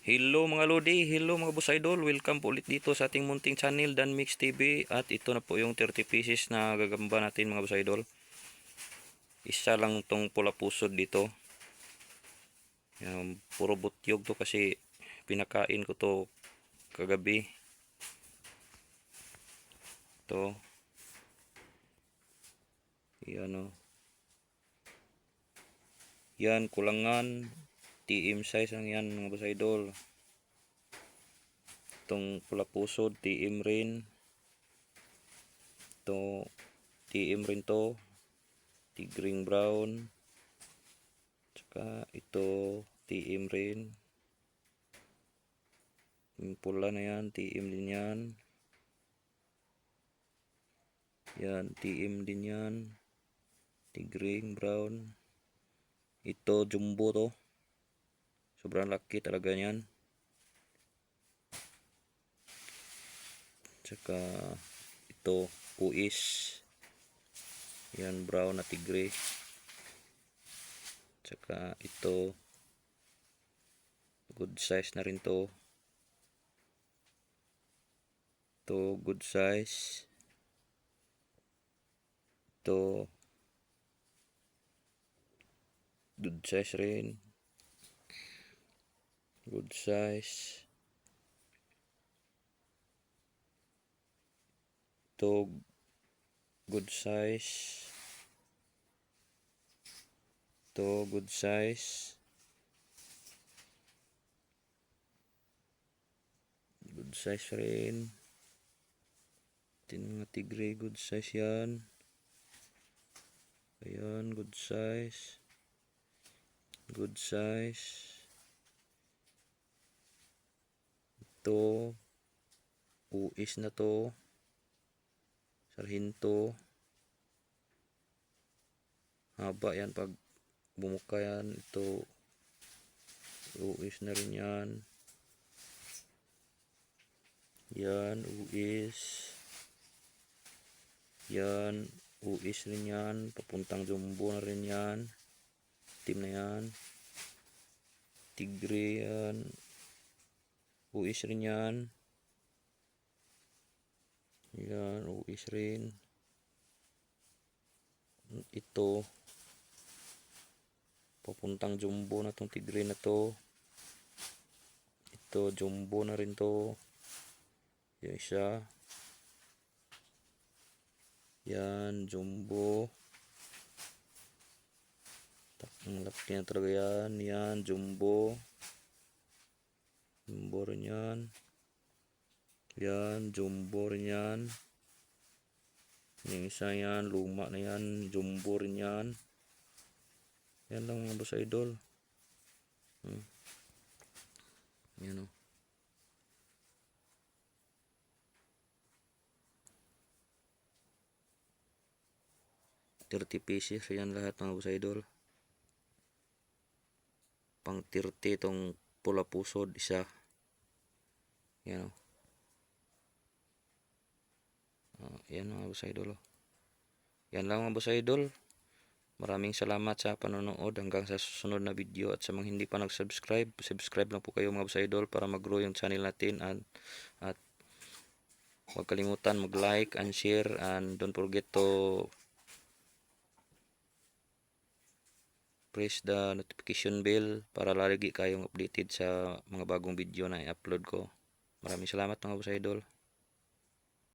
Hello mga Lodi, hello mga boss idol, welcome po ulit dito sa ating munting channel Dan Mix TV. At ito na po yung 30 pieces na gagamba natin mga boss idol. Isa lang tong pula pusod dito. Yan, puro butyog to kasi pinakain ko to kagabi. To. Yan o. Yan, kulangan. TM size lang yan mga boss idol. Itong pula pusod, TM rin. Ito, TM rin to. Tigring brown. Tsaka ito, TM rin. Yung pula na yan, TM din yan. Yan, TM din yan. Tigring brown. Ito, jumbo to. Sobrang laki talaga yan. Tsaka ito, uis. Yan, brown na tigre. Tsaka ito, good size na rin to. Ito, good size. Ito, good size rin. Good size. Ito, good size. Ito, good size. Good size rin. Ito yung mga tigre, good size yan. Ayan, good size. Good size. Ito, uis na to. Sarhinto. Haba yan pag bumuka yan. Ito, uis na rin yan. Yan, uis. Yan, uis rin yan. Papuntang jumbo na rin yan. Team na yan. Tigre yan. Uis rin yan. Yan, uis rin. Ito. Papuntang jumbo na tong tigre na to. Ito, jumbo na rin to. Yung isa. Yan, jumbo. Ang laki na talaga yan. Yan, jumbo. Jumbo rin yan. Yan, jumbo rin yan. Yung isa yan, luma na yan. Jumbo rin yan. Yan lang mga boss idol. Yan o. 30 pieces yan lahat mga boss idol. Pang 30 itong pula pusod isa. Yan o. Yan mga boss idol o. Yan lang mga boss idol. Maraming salamat sa panonood hanggang sa susunod na video. At sa mga hindi pa nag-subscribe, subscribe lang po kayo mga boss idol para mag-grow yung channel natin. At huwag kalimutan mag-like and share, and don't forget to press the notification bell para lagi kayong updated sa mga bagong video na i-upload ko. Maraming salamat mga boss idol.